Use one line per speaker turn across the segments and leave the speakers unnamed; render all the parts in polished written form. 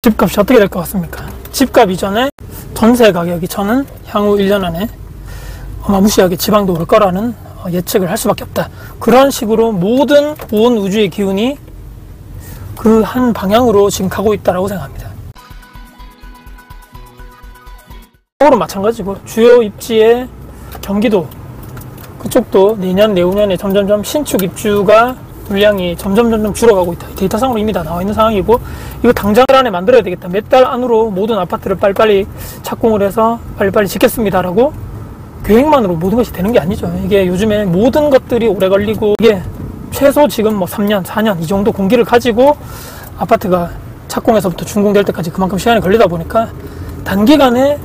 집값이 어떻게 될 것 같습니까? 집값 이전에 전세 가격이 저는 향후 1년 안에 어마무시하게 지방도 올 거라는 예측을 할 수밖에 없다. 그런 식으로 모든 온 우주의 기운이 그 한 방향으로 지금 가고 있다고 생각합니다. 서울은 마찬가지고 주요 입지의 경기도 그쪽도 내년 내후년에 점점점 신축 입주가 물량이 점점 줄어가고 있다. 데이터상으로 이미 다 나와 있는 상황이고, 이거 당장 안에 만들어야 되겠다. 몇 달 안으로 모든 아파트를 빨리빨리 착공을 해서 빨리빨리 짓겠습니다라고 계획만으로 모든 것이 되는 게 아니죠. 이게 요즘에 모든 것들이 오래 걸리고, 이게 최소 지금 뭐 3년, 4년 이 정도 공기를 가지고 아파트가 착공에서부터 준공될 때까지 그만큼 시간이 걸리다 보니까 단기간에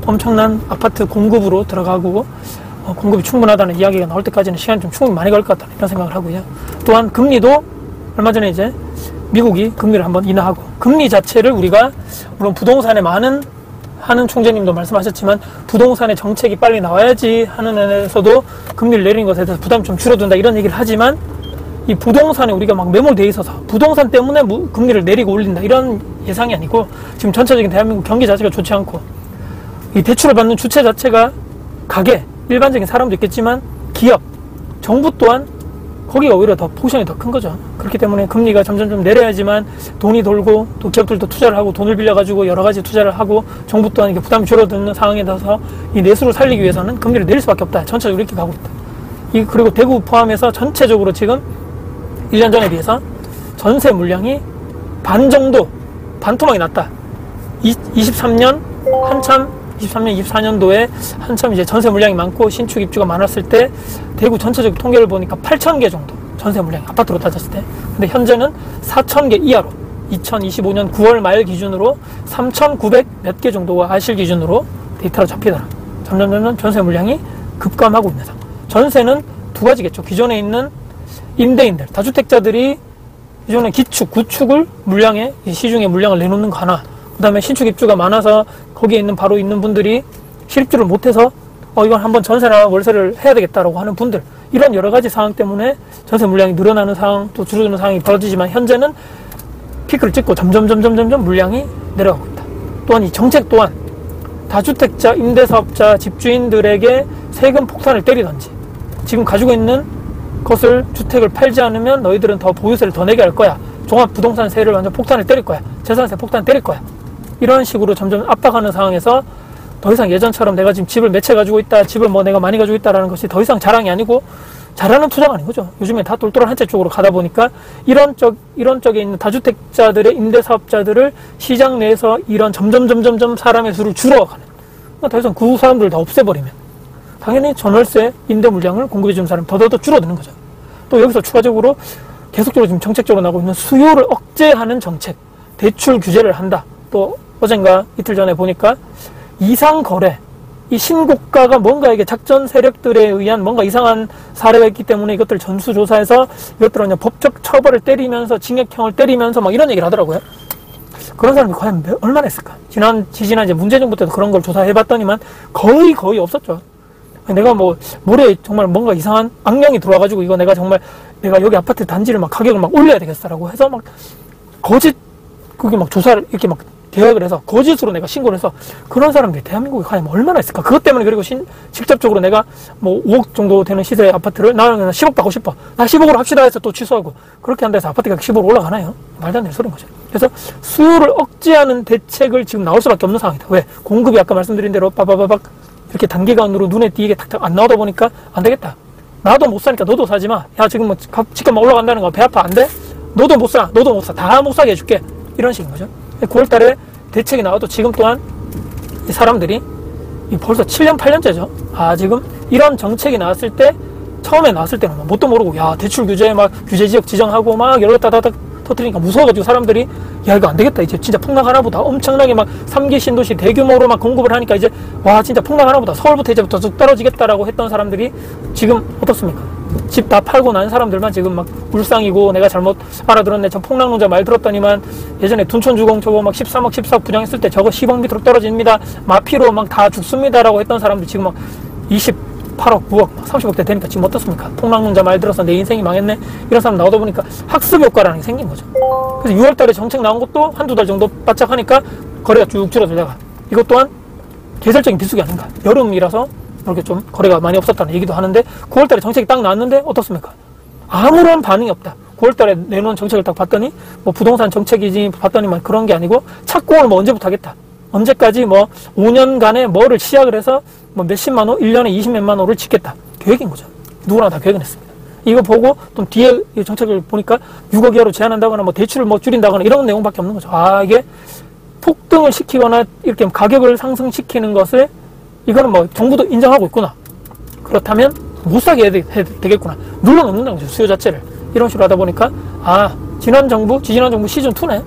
엄청난 아파트 공급으로 들어가고 공급이 충분하다는 이야기가 나올 때까지는 시간이 좀 충분히 많이 걸 것 같다, 이런 생각을 하고요. 또한 금리도 얼마 전에 이제 미국이 금리를 한번 인하하고, 금리 자체를 우리가 물론 부동산에 많은 하는 총재님도 말씀하셨지만 부동산의 정책이 빨리 나와야지 하는 면에서도 금리를 내리는 것에 대해서 부담이 좀 줄어든다, 이런 얘기를 하지만 이 부동산에 우리가 막 매몰되어 있어서 부동산 때문에 금리를 내리고 올린다, 이런 예상이 아니고, 지금 전체적인 대한민국 경기 자체가 좋지 않고 이 대출을 받는 주체 자체가 가게, 일반적인 사람도 있겠지만 기업, 정부 또한 거기가 오히려 더 포션이 더 큰 거죠. 그렇기 때문에 금리가 점점 내려야지만 돈이 돌고, 또 기업들도 투자를 하고 돈을 빌려가지고 여러 가지 투자를 하고, 정부 또한 이게 부담이 줄어드는 상황에 따라서 이 내수를 살리기 위해서는 금리를 내릴 수밖에 없다. 전체적으로 이렇게 가고 있다. 그리고 대구 포함해서 전체적으로 지금 1년 전에 비해서 전세 물량이 반 정도, 반토막이 났다. 23년, 24년도에 한참 이제 전세 물량이 많고 신축 입주가 많았을 때 대구 전체적 통계를 보니까 8,000개 정도 전세 물량이, 아파트로 따졌을 때. 근데 현재는 4,000개 이하로 2025년 9월 말 기준으로 3,900 몇 개 정도가 아실 기준으로 데이터로 잡히더라. 점점 전세 물량이 급감하고 있는 상황. 전세는 두 가지겠죠. 기존에 있는 임대인들, 다주택자들이 기존에 기축, 구축을 물량에, 시중에 물량을 내놓는 거 하나, 그 다음에 신축 입주가 많아서 거기에 바로 있는 분들이 실입주를 못해서 이건 한번 전세나 월세를 해야 되겠다라고 하는 분들, 이런 여러 가지 상황 때문에 전세 물량이 늘어나는 상황, 또 줄어드는 상황이 벌어지지만 현재는 피크를 찍고 점점 물량이 내려가고 있다. 또한 이 정책 또한 다주택자, 임대사업자, 집주인들에게 세금 폭탄을 때리든지, 지금 가지고 있는 것을, 주택을 팔지 않으면 너희들은 더 보유세를 더 내게 할 거야, 종합부동산세를 완전 폭탄을 때릴 거야, 재산세 폭탄을 때릴 거야, 이런 식으로 점점 압박하는 상황에서 더 이상 예전처럼 내가 지금 집을 몇 채 가지고 있다, 집을 뭐 내가 많이 가지고 있다라는 것이 더 이상 자랑이 아니고 잘하는 투자가 아닌 거죠. 요즘에 다 똘똘한 한 채 쪽으로 가다 보니까 이런 쪽에 있는 다주택자들의 임대사업자들을 시장 내에서 이런 점점 사람의 수를 줄어가는, 더 이상 그 사람들을 다 없애버리면 당연히 전월세 임대 물량을 공급해주는 사람이 더더더 줄어드는 거죠. 또 여기서 추가적으로 계속적으로 지금 정책적으로 나오고 있는 수요를 억제하는 정책, 대출 규제를 한다. 또 어젠가 이틀 전에 보니까 이상거래, 이 신고가가 뭔가 이게 작전 세력들에 의한 뭔가 이상한 사례가 있기 때문에 이것들 전수조사해서 이것들은 그냥 법적 처벌을 때리면서 징역형을 때리면서 막 이런 얘기를 하더라고요. 그런 사람이 과연 얼마나 있을까? 지지난 이제 문재인 정부 때도 그런 걸 조사해봤더니만 거의 없었죠. 내가 모레 정말 뭔가 이상한 악령이 들어와가지고 이거 내가 여기 아파트 단지를 막 가격을 막 올려야 되겠어라고 해서 막 거짓, 그게 막 조사를 이렇게 막 계약을 해서 거짓으로 내가 신고를 해서, 그런 사람들이 대한민국에 과연 얼마나 있을까? 그것 때문에, 그리고 직접적으로 내가 5억 정도 되는 시세의 아파트를 나는 10억 받고 싶어, 나 10억으로 합시다 해서 또 취소하고, 그렇게 한다 해서 아파트가 10억으로 올라가나요? 말도 안 되는 소리인 거죠. 그래서 수요를 억제하는 대책을 지금 나올 수밖에 없는 상황이다. 왜? 공급이 아까 말씀드린 대로 빠바바박 이렇게 단기간으로 눈에 띄게 탁탁 안 나오다 보니까 안 되겠다. 나도 못 사니까 너도 사지 마. 야, 지금 집값 막 올라간다는 거 배 아파? 안 돼? 너도 못 사. 다 못 사게 해줄게. 이런 식인 거죠. 9월 달에 대책이 나와도 지금 또한 이 사람들이 벌써 7년, 8년째죠. 지금 이런 정책이 나왔을 때, 처음에 나왔을 때는 뭣도 모르고, 야, 대출 규제 규제 지역 지정하고 막 여러 따다닥 터뜨리니까 무서워가지고 사람들이, 야, 이거 안 되겠다. 이제 진짜 폭락하나 보다. 엄청나게 3기 신도시 대규모로 공급을 하니까 이제, 와, 진짜 폭락하나 보다. 서울부터 이제부터 쭉 떨어지겠다라고 했던 사람들이 지금 어떻습니까? 집 다 팔고 난 사람들만 지금 울상이고, 내가 잘못 알아들었네, 전 폭락론자 말 들었더니만 예전에 둔촌주공 저거 13억 14억 분양했을 때 저거 10억 밑으로 떨어집니다, 마피로 다 죽습니다라고 했던 사람들 지금 20 8억, 9억, 30억대 되니까 지금 어떻습니까? 폭락론자 말 들어서 내 인생이 망했네 이런 사람 나오다 보니까 학습 효과라는 게 생긴 거죠. 그래서 6월 달에 정책 나온 것도 한두 달 정도 바짝 하니까 거래가 쭉 줄어들다가 이것 또한 계절적인 비수기 아닌가. 여름이라서 이렇게 좀 거래가 많이 없었다는 얘기도 하는데 9월 달에 정책이 딱 나왔는데 어떻습니까? 아무런 반응이 없다. 9월 달에 내놓은 정책을 딱 봤더니 뭐 부동산 정책이지 봤더니 막 그런 게 아니고 착공을 뭐 언제부터 하겠다. 언제까지 뭐 5년간에 뭐를 시작을 해서 뭐 몇십만 호, 1년에 20몇만 호를 짓겠다. 계획인 거죠. 누구나 다 계획은 했습니다. 이거 보고 또 뒤에 이 정책을 보니까 6억 이하로 제한한다거나 뭐 대출을 뭐 줄인다거나 이런 내용밖에 없는 거죠. 아, 이게 폭등을 시키거나 이렇게 가격을 상승시키는 것을 이거는 뭐 정부도 인정하고 있구나. 그렇다면 못 사게 해야 되겠구나. 눌러놓는다는 거죠. 수요 자체를. 이런 식으로 하다 보니까 아, 지지난 정부 시즌2네.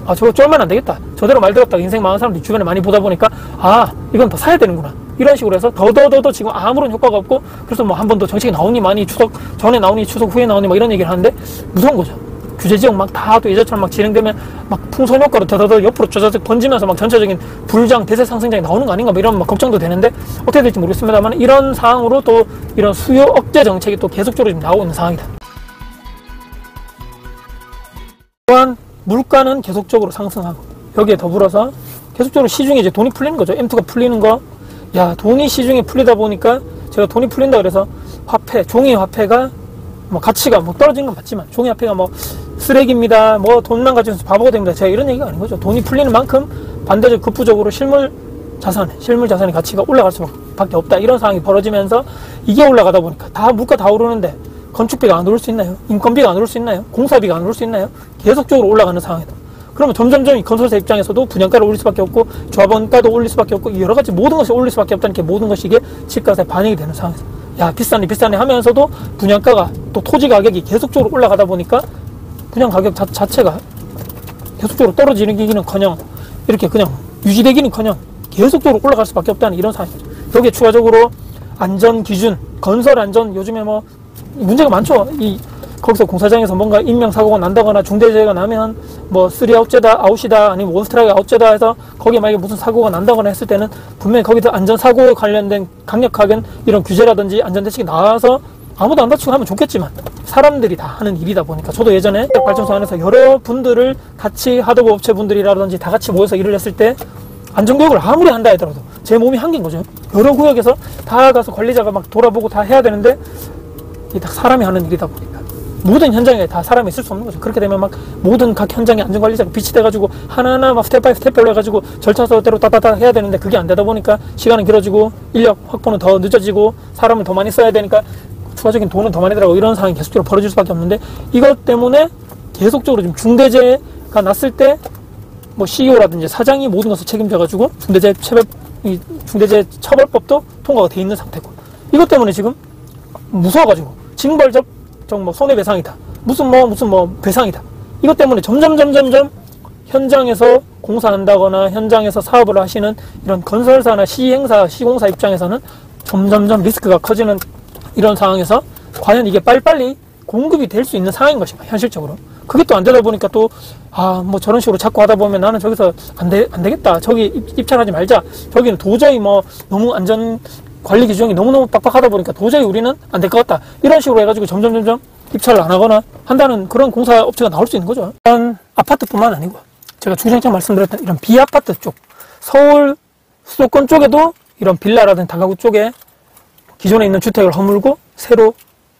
아, 저거 쫄면 안 되겠다. 저대로 말 들었다가 인생 망한 사람들이 주변에 많이 보다 보니까 아, 이건 더 사야 되는구나. 이런 식으로 해서 더더더 지금 아무런 효과가 없고 그래서 뭐 한 번 더 정책이 나오니 많이 추석 전에 나오니 추석 후에 나오니 뭐 이런 얘기를 하는데 무서운 거죠. 규제 지역 막 다 또 예전처럼 막 진행되면 막 풍선 효과로 더더더 옆으로 쩌저적 번지면서 막 전체적인 불장 대세 상승장이 나오는 거 아닌가 뭐 이런 막 걱정도 되는데 어떻게 될지 모르겠습니다만 이런 상황으로 또 이런 수요 억제 정책이 또 계속적으로 지금 나오고 있는 상황이다. 또한 물가는 계속적으로 상승하고 여기에 더불어서 계속적으로 시중에 이제 돈이 풀리는 거죠. M2가 풀리는 거. 야, 돈이 시중에 풀리다 보니까 제가 돈이 풀린다 그래서 화폐, 종이 화폐가 뭐 가치가 뭐 떨어진 건 맞지만 종이 화폐가 뭐 쓰레기입니다. 뭐 돈만 가지고 바보가 됩니다. 제가 이런 얘기가 아닌 거죠. 돈이 풀리는 만큼 반대적 급부적으로 실물 자산의 가치가 올라갈 수밖에 없다. 이런 상황이 벌어지면서 이게 올라가다 보니까 다 물가 다 오르는데 건축비가 안 오를 수 있나요? 인건비가 안 오를 수 있나요? 공사비가 안 오를 수 있나요? 계속적으로 올라가는 상황이다. 그러면 점점점 이 건설사 입장에서도 분양가를 올릴 수밖에 없고 조합원가도 올릴 수밖에 없고 여러 가지 모든 것이 올릴 수밖에 없다는 게 모든 것이 이게 집값에 반영이 되는 상황에서 야, 비싸네 하면서도 분양가가 또 토지 가격이 계속적으로 올라가다 보니까 분양 가격 자체가 계속적으로 떨어지기는커녕 이렇게 그냥 유지되기는커녕 계속적으로 올라갈 수밖에 없다는 이런 상황이죠. 여기에 추가적으로 안전 기준, 건설 안전 요즘에 뭐 문제가 많죠. 거기서 공사장에서 뭔가 인명사고가 난다거나 중대재해가 나면 뭐 3아웃이다 아니면 원스트라이크 아웃제다 해서 거기에 만약에 무슨 사고가 난다거나 했을 때는 분명히 거기서 안전사고에 관련된 강력하게 이런 규제라든지 안전대책이 나와서 아무도 안 다치고 하면 좋겠지만 사람들이 다 하는 일이다 보니까 저도 예전에 발전소 안에서 여러 분들을 같이 하드웨어 업체 분들이라든지 다 같이 모여서 일을 했을 때 안전교육을 아무리 한다 하더라도 제 몸이 한계인 거죠. 여러 구역에서 다 가서 관리자가 막 돌아보고 다 해야 되는데 이게 다 사람이 하는 일이다 보니까 모든 현장에 다 사람이 있을 수 없는 거죠. 그렇게 되면 막 모든 각 현장에 안전관리자가 비치돼가지고 하나하나 막 스텝 바이 스텝 올려가지고 절차서대로 따다다 해야 되는데 그게 안 되다 보니까 시간은 길어지고 인력 확보는 더 늦어지고 사람을 더 많이 써야 되니까 추가적인 돈은 더 많이 들어가고 이런 상황이 계속적으로 벌어질 수밖에 없는데 이것 때문에 계속적으로 좀 중대재해가 났을 때 뭐 CEO라든지 사장이 모든 것을 책임져가지고 중대재해 처벌법도 통과가 돼 있는 상태고 이것 때문에 지금 무서워가지고 징벌적 뭐 손해배상이다. 무슨 배상이다. 이것 때문에 점점 현장에서 공사한다거나 현장에서 사업을 하시는 이런 건설사나 시공사 입장에서는 점점 리스크가 커지는 이런 상황에서 과연 이게 빨리빨리 공급이 될 수 있는 상황인 것인가, 현실적으로. 그게 또 안 되다 보니까 또, 뭐 저런 식으로 자꾸 하다 보면 나는 저기서 안 되겠다. 저기 입찰하지 말자. 저기는 도저히 뭐 너무 안전 관리 규정이 너무너무 빡빡하다 보니까 도저히 우리는 안 될 것 같다. 이런 식으로 해가지고 점점 입찰을 안 하거나 한다는 그런 공사업체가 나올 수 있는 거죠. 일단 아파트뿐만 아니고 제가 주장창 말씀드렸던 이런 비아파트 쪽, 서울 수도권 쪽에도 이런 빌라라든지 다가구 쪽에 기존에 있는 주택을 허물고 새로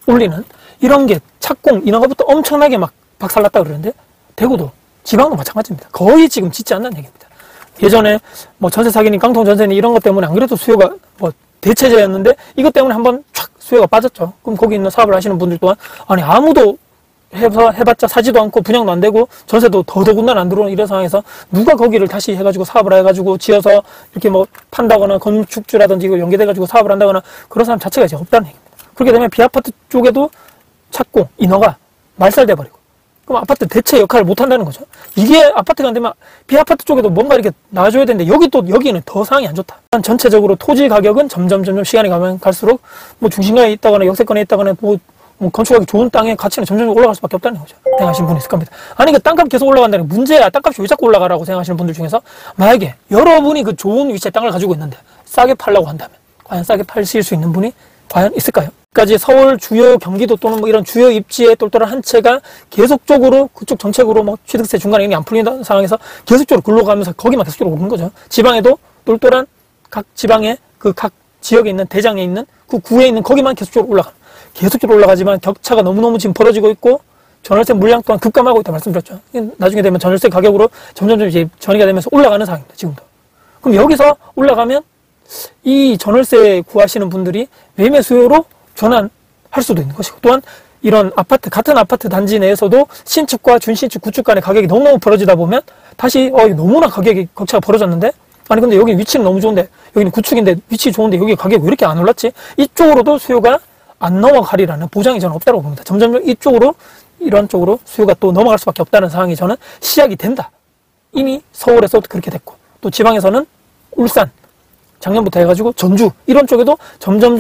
올리는 이런 게 착공 인허가부터 엄청나게 막 박살났다 그러는데 대구도 지방도 마찬가지입니다. 거의 지금 짓지 않는 얘기입니다. 예전에 뭐 전세 사기니 깡통 전세니 이런 것 때문에 안 그래도 수요가 뭐 대체제였는데 이것 때문에 한번 촥 수요가 빠졌죠. 그럼 거기 있는 사업을 하시는 분들 또한 아니 아무도 해봤자 사지도 않고 분양도 안 되고 전세도 더더군다나 안 들어오는 이런 상황에서 누가 거기를 다시 해가지고 사업을 해가지고 지어서 이렇게 뭐 판다거나 건축주라든지 이거 연계돼가지고 사업을 한다거나 그런 사람 자체가 이제 없다는 얘기입니다. 그렇게 되면 비아파트 쪽에도 착공, 인허가 말살돼 버리고 그럼 아파트 대체 역할을 못 한다는 거죠. 이게 아파트가 안 되면 비아파트 쪽에도 뭔가 이렇게 나와줘야 되는데 여기는 더 상황이 안 좋다. 전체적으로 토지 가격은 점점 시간이 가면 갈수록 뭐 중심가에 있다거나 역세권에 있다거나 뭐 건축하기 좋은 땅의 가치는 점점 올라갈 수밖에 없다는 거죠. 생각하시는 분이 있을 겁니다. 아니 그 땅값 계속 올라간다는 게 문제야. 땅값이 왜 자꾸 올라가라고 생각하시는 분들 중에서 만약에 여러분이 그 좋은 위치에 땅을 가지고 있는데 싸게 팔려고 한다면 과연 싸게 팔실 수 있는 분이 과연 있을까요? 까지 서울 주요 경기도 또는 뭐 이런 주요 입지의 똘똘한 한 채가 계속적으로 그쪽 정책으로 뭐 취득세 중간에 이런 게 안 풀리는 상황에서 계속적으로 굴러가면서 거기만 계속적으로 오른 거죠. 지방에도 똘똘한 각 지방의 그 각 지역에 있는 대장에 있는 그 구에 있는 거기만 계속적으로 올라가. 계속적으로 올라가지만 격차가 너무너무 지금 벌어지고 있고 전월세 물량 또한 급감하고 있다 말씀드렸죠. 나중에 되면 전월세 가격으로 점점점 이제 전이가 되면서 올라가는 상황입니다. 지금도. 그럼 여기서 올라가면 이 전월세 구하시는 분들이 매매 수요로 전환할 수도 있는 것이고, 또한 이런 아파트, 같은 아파트 단지 내에서도 신축과 준신축, 구축 간의 가격이 너무너무 벌어지다 보면 다시 너무나 가격이 격차가 벌어졌는데, 아니 근데 여기 위치는 너무 좋은데, 여기는 구축인데 위치 좋은데 여기 가격이 왜 이렇게 안 올랐지? 이쪽으로도 수요가 안 넘어가리라는 보장이 저는 없다고 봅니다. 점점 이쪽으로, 이런 쪽으로 수요가 또 넘어갈 수밖에 없다는 상황이 저는 시작이 된다. 이미 서울에서도 그렇게 됐고, 또 지방에서는 울산, 작년부터 해가지고 전주 이런 쪽에도 점점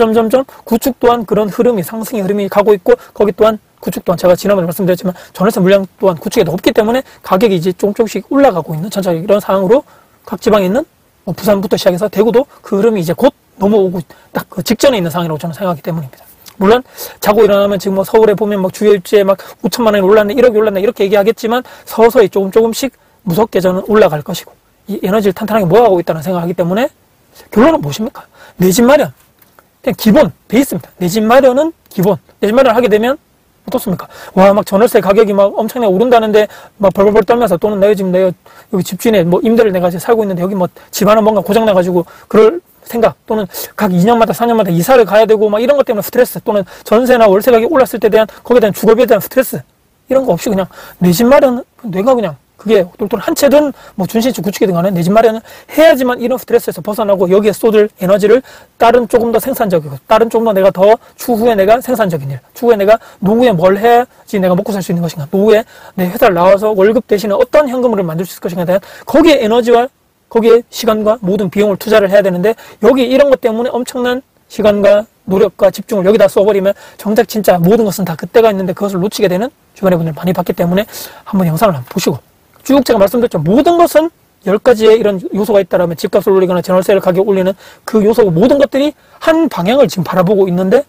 구축 또한 그런 흐름이, 상승의 흐름이 가고 있고, 거기 또한 구축 또한 제가 지난번에 말씀드렸지만 전월세 물량 또한 구축에 높기 때문에 가격이 이제 조금씩 올라가고 있는 전체적인 이런 상황으로 각 지방에 있는 부산부터 시작해서 대구도 그 흐름이 이제 곧 넘어오고 딱 그 직전에 있는 상황이라고 저는 생각하기 때문입니다. 물론 자고 일어나면 지금 뭐 서울에 보면 막 주요 입지에 막 5천만 원이 올랐네, 1억이 올랐네 이렇게 얘기하겠지만 서서히 조금씩 무섭게 저는 올라갈 것이고, 이 에너지를 탄탄하게 모아가고 있다는 생각을 하기 때문에 결론은 무엇입니까? 내 집 마련. 그냥 기본, 베이스입니다. 내 집 마련은 기본. 내 집 마련을 하게 되면 어떻습니까? 와, 막 전월세 가격이 막 엄청나게 오른다는데 막 벌벌벌 떨면서, 또는 내가 지금 내가 여기 집주인의 뭐 임대를 내가 이제 살고 있는데 여기 뭐 집 하나 뭔가 고장나가지고 그럴 생각, 또는 각 2년마다 4년마다 이사를 가야 되고 막 이런 것 때문에 스트레스, 또는 전세나 월세 가격이 올랐을 때 대한 거기에 대한 주거비에 대한 스트레스, 이런 거 없이 그냥 내 집 마련, 내가 그냥 그게 똘똘 한 채든 뭐 준신축 구축이든 간에 내 집 마련은 해야지만 이런 스트레스에서 벗어나고 여기에 쏟을 에너지를 다른 조금 더 생산적이고, 다른 조금 더 내가 더 추후에 내가 생산적인 일, 추후에 내가 노후에 뭘 해야지 내가 먹고 살 수 있는 것인가, 노후에 내 회사를 나와서 월급 대신에 어떤 현금을 만들 수 있을 것인가에 대한 거기에 에너지와 거기에 시간과 모든 비용을 투자를 해야 되는데, 여기 이런 것 때문에 엄청난 시간과 노력과 집중을 여기다 써버리면 정작 진짜 모든 것은 다 그때가 있는데 그것을 놓치게 되는 주변의 분들 많이 봤기 때문에 한번 영상을 한번 보시고, 쭉 제가 말씀드렸죠. 모든 것은 10가지의 이런 요소가 있다라면 집값을 올리거나 전월세를 가격 올리는 그 요소고, 모든 것들이 한 방향을 지금 바라보고 있는데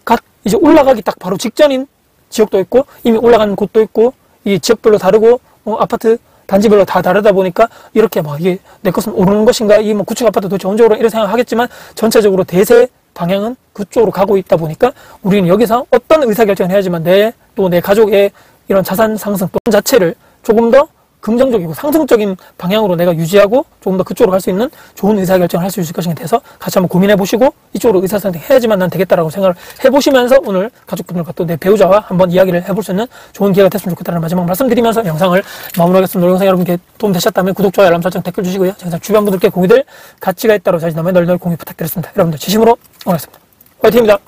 각 이제 올라가기 딱 바로 직전인 지역도 있고, 이미 올라간 곳도 있고, 이 지역별로 다르고, 아파트 단지별로 다 다르다 보니까 이렇게 막 이게 내 것은 오르는 것인가, 이 뭐 구축 아파트 도대체 언제 오르나 이런 생각하겠지만, 전체적으로 대세 방향은 그쪽으로 가고 있다 보니까 우리는 여기서 어떤 의사결정을 해야지만 또 내 가족의 이런 자산 상승 또 자체를 조금 더 긍정적이고 상승적인 방향으로 내가 유지하고 조금 더 그쪽으로 갈 수 있는 좋은 의사결정을 할 수 있을 것인가에 대해서 같이 한번 고민해 보시고, 이쪽으로 의사선택 해야지만 난 되겠다라고 생각을 해보시면서 오늘 가족분들과 또 내 배우자와 한번 이야기를 해볼 수 있는 좋은 기회가 됐으면 좋겠다는 마지막 말씀드리면서 영상을 마무리하겠습니다. 영상 여러분께 도움 되셨다면 구독, 좋아요, 알람 설정, 댓글 주시고요. 항상 주변 분들께 공유될 가치가 있다고 자신감에 널널 공유 부탁드렸습니다. 여러분들 진심으로 응원하겠습니다. 화이팅입니다.